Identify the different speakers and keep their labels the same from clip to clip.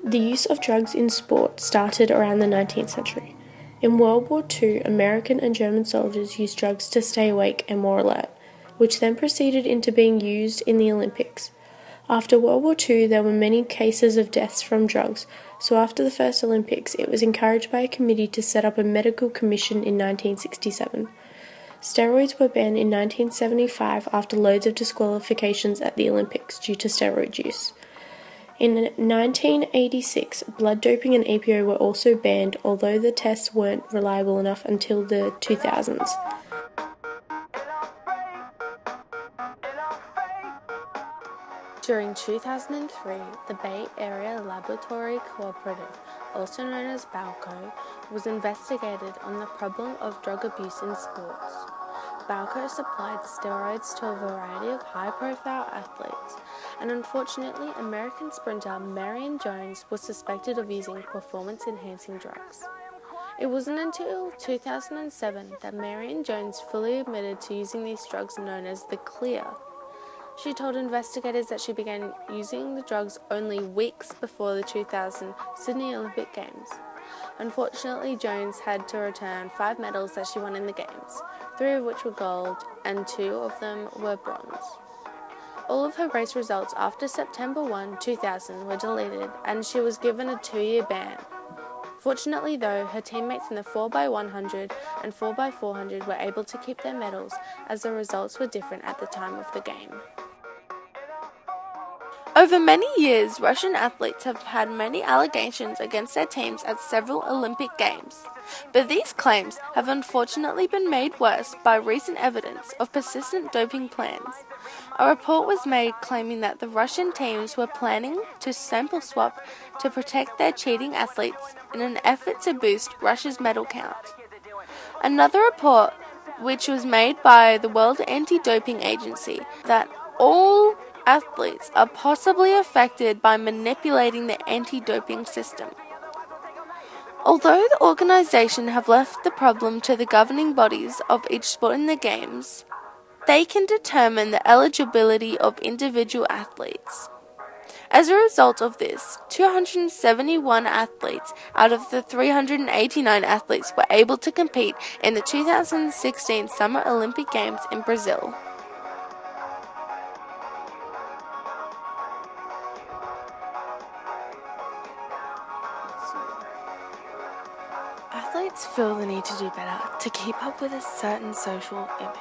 Speaker 1: The use of drugs in sport started around the 19th century. In World War II, American and German soldiers used drugs to stay awake and more alert, which then proceeded into being used in the Olympics. After World War II, there were many cases of deaths from drugs, so after the first Olympics, it was encouraged by a committee to set up a medical commission in 1967. Steroids were banned in 1975 after loads of disqualifications at the Olympics due to steroid use. In 1986, blood doping and EPO were also banned, although the tests weren't reliable enough until the 2000s.
Speaker 2: During 2003, the Bay Area Laboratory Cooperative, also known as BALCO, was investigated on the problem of drug abuse in sports. BALCO supplied steroids to a variety of high-profile athletes, and unfortunately, American sprinter Marion Jones was suspected of using performance-enhancing drugs. It wasn't until 2007 that Marion Jones fully admitted to using these drugs known as the Clear. She told investigators that she began using the drugs only weeks before the 2000 Sydney Olympic Games. Unfortunately, Jones had to return 5 medals that she won in the Games, 3 of which were gold and 2 of them were bronze. All of her race results after September 1, 2000 were deleted and she was given a 2-year ban. Fortunately though, her teammates in the 4x100 and 4x400 were able to keep their medals as the results were different at the time of the game. Over many years, Russian athletes have had many allegations against their teams at several Olympic Games, but these claims have unfortunately been made worse by recent evidence of persistent doping plans. A report was made claiming that the Russian teams were planning to sample swap to protect their cheating athletes in an effort to boost Russia's medal count. Another report, which was made by the World Anti-Doping Agency, that all athletes are possibly affected by manipulating the anti-doping system. Although the organisation have left the problem to the governing bodies of each sport in the Games, they can determine the eligibility of individual athletes. As a result of this, 271 athletes out of the 389 athletes were able to compete in the 2016 Summer Olympic Games in Brazil. Athletes feel the need to do better to keep up with a certain social image.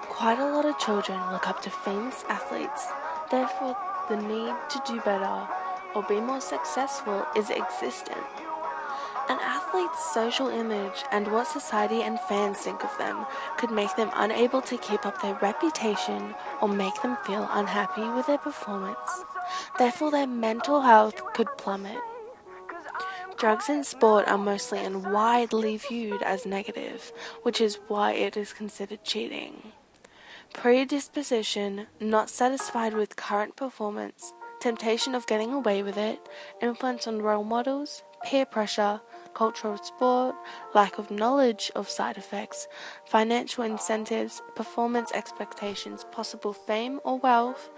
Speaker 2: Quite a lot of children look up to famous athletes, therefore the need to do better or be more successful is existent. An athlete's social image and what society and fans think of them could make them unable to keep up their reputation or make them feel unhappy with their performance. Therefore their mental health could plummet. Drugs in sport are mostly and widely viewed as negative, which is why it is considered cheating. Predisposition, not satisfied with current performance, temptation of getting away with it, influence on role models, peer pressure, culture of sport, lack of knowledge of side effects, financial incentives, performance expectations, possible fame or wealth,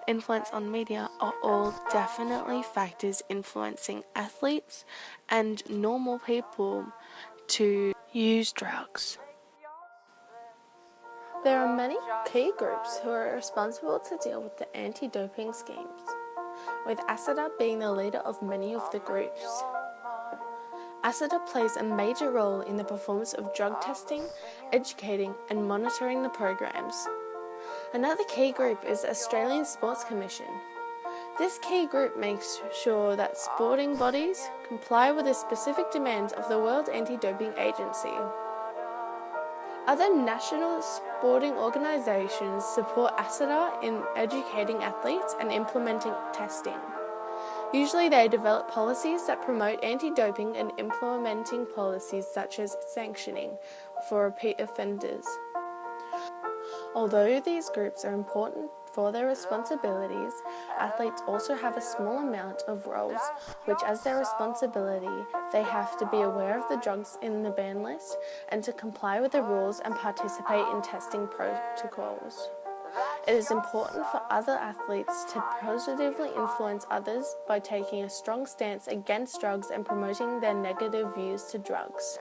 Speaker 2: influence on media are all definitely factors influencing athletes and normal people to use drugs. There are many key groups who are responsible to deal with the anti-doping schemes, with ASADA being the leader of many of the groups. ASADA plays a major role in the performance of drug testing, educating and monitoring the programs. Another key group is the Australian Sports Commission. This key group makes sure that sporting bodies comply with the specific demands of the World Anti-Doping Agency. Other national sporting organisations support ASADA in educating athletes and implementing testing. Usually they develop policies that promote anti-doping and implementing policies such as sanctioning for repeat offenders. Although these groups are important for their responsibilities, athletes also have a small amount of roles, which as their responsibility, they have to be aware of the drugs in the ban list and to comply with the rules and participate in testing protocols. It is important for other athletes to positively influence others by taking a strong stance against drugs and promoting their negative views to drugs.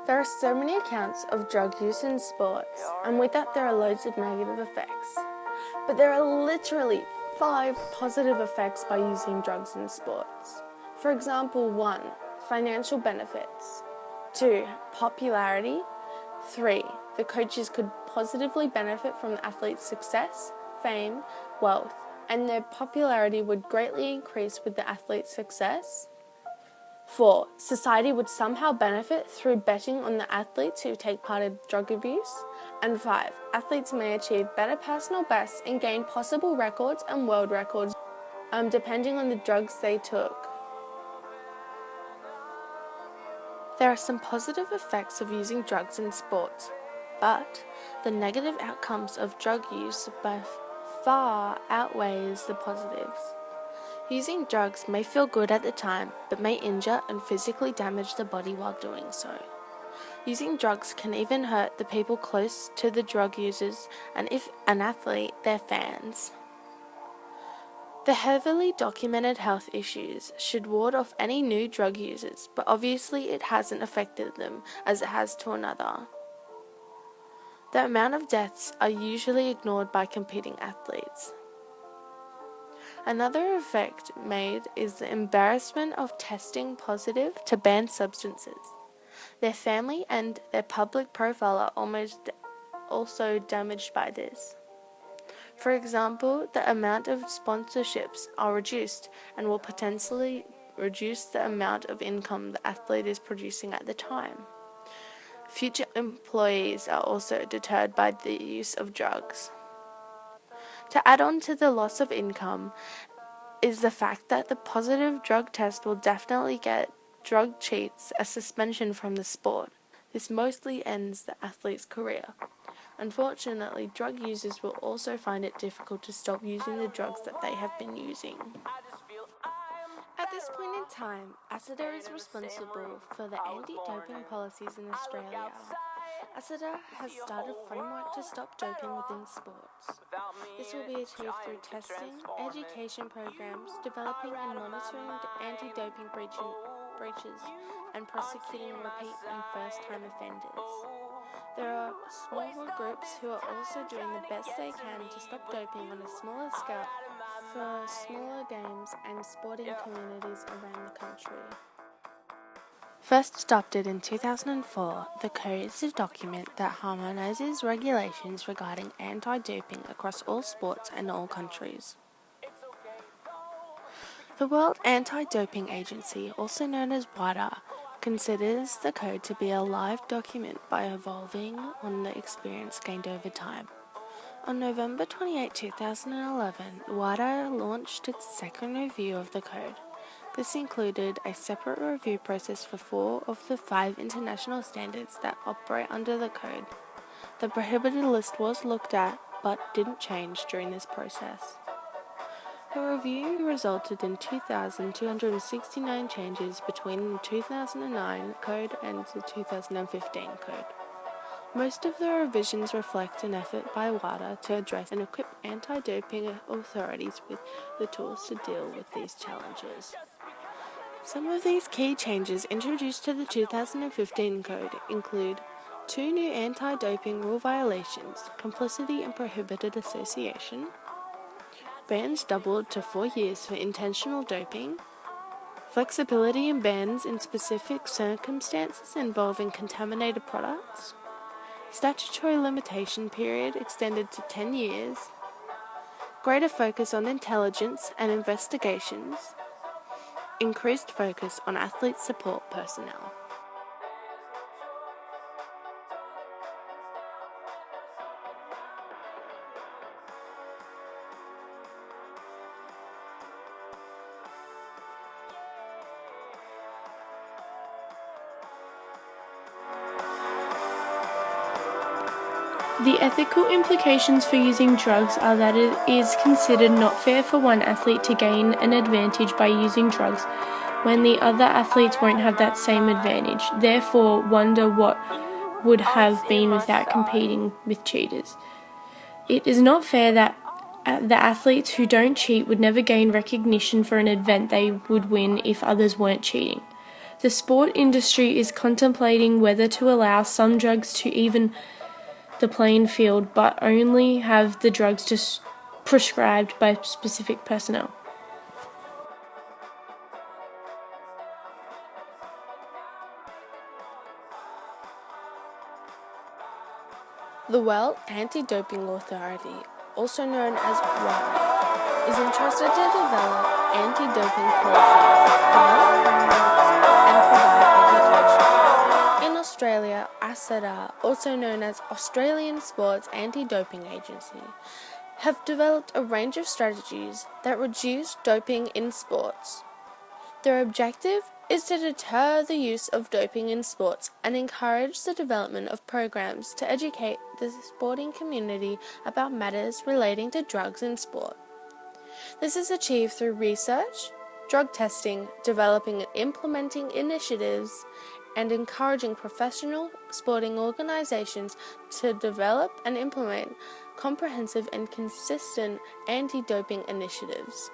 Speaker 2: There are so many accounts of drug use in sports, and with that there are loads of negative effects. But there are literally 5 positive effects by using drugs in sports. For example, 1. Financial benefits. 2. Popularity. 3. The coaches could positively benefit from the athlete's success, fame, wealth, and their popularity would greatly increase with the athlete's success. 4. Society would somehow benefit through betting on the athletes who take part in drug abuse. And 5. Athletes may achieve better personal bests and gain possible records and world records, depending on the drugs they took. There are some positive effects of using drugs in sports, but the negative outcomes of drug use by far outweighs the positives. Using drugs may feel good at the time, but may injure and physically damage the body while doing so. Using drugs can even hurt the people close to the drug users, and if an athlete, their fans. The heavily documented health issues should ward off any new drug users, but obviously it hasn't affected them as it has to another. The amount of deaths are usually ignored by competing athletes. Another effect made is the embarrassment of testing positive to banned substances. Their family and their public profile are also damaged by this. For example, the amount of sponsorships are reduced and will potentially reduce the amount of income the athlete is producing at the time. Future employees are also deterred by the use of drugs. To add on to the loss of income is the fact that the positive drug test will definitely get drug cheats a suspension from the sport. This mostly ends the athlete's career. Unfortunately, drug users will also find it difficult to stop using the drugs that they have been using. At this point in time, ASIDA is responsible for the anti-doping policies in Australia. ASIDA has started a framework to stop doping within sports. This will be achieved through testing, education programs, developing and monitoring anti-doping breaches, and prosecuting repeat and first-time offenders. There are smaller groups who are also doing the best they can to stop doping on a smaller scale for smaller games and sporting communities around the country. First adopted in 2004, the Code is a document that harmonizes regulations regarding anti-doping across all sports and all countries. The World Anti-Doping Agency, also known as WADA, considers the Code to be a live document by evolving on the experience gained over time. On November 28, 2011, WADA launched its second review of the Code. This included a separate review process for 4 of the 5 international standards that operate under the Code. The prohibited list was looked at, but didn't change during this process. The review resulted in 2,269 changes between the 2009 Code and the 2015 Code. Most of the revisions reflect an effort by WADA to address and equip anti-doping authorities with the tools to deal with these challenges. Some of these key changes introduced to the 2015 Code include 2 new anti-doping rule violations, complicity and prohibited association, bans doubled to 4 years for intentional doping, flexibility in bans in specific circumstances involving contaminated products, statutory limitation period extended to 10 years, greater focus on intelligence and investigations, increased focus on athlete support personnel.
Speaker 1: The ethical implications for using drugs are that it is considered not fair for one athlete to gain an advantage by using drugs when the other athletes won't have that same advantage. Therefore, wonder what would have been without competing with cheaters. It is not fair that the athletes who don't cheat would never gain recognition for an event they would win if others weren't cheating. The sport industry is contemplating whether to allow some drugs to even the playing field, but only have the drugs just prescribed by specific personnel.
Speaker 2: The World Anti-Doping Authority, also known as WADA, is entrusted to develop anti-doping policies, develop frameworks, and provide education. In Australia, ASADA, also known as Australian Sports Anti-Doping Agency, have developed a range of strategies that reduce doping in sports. Their objective is to deter the use of doping in sports and encourage the development of programs to educate the sporting community about matters relating to drugs in sport. This is achieved through research, drug testing, developing and implementing initiatives, and encouraging professional sporting organisations to develop and implement comprehensive and consistent anti-doping initiatives.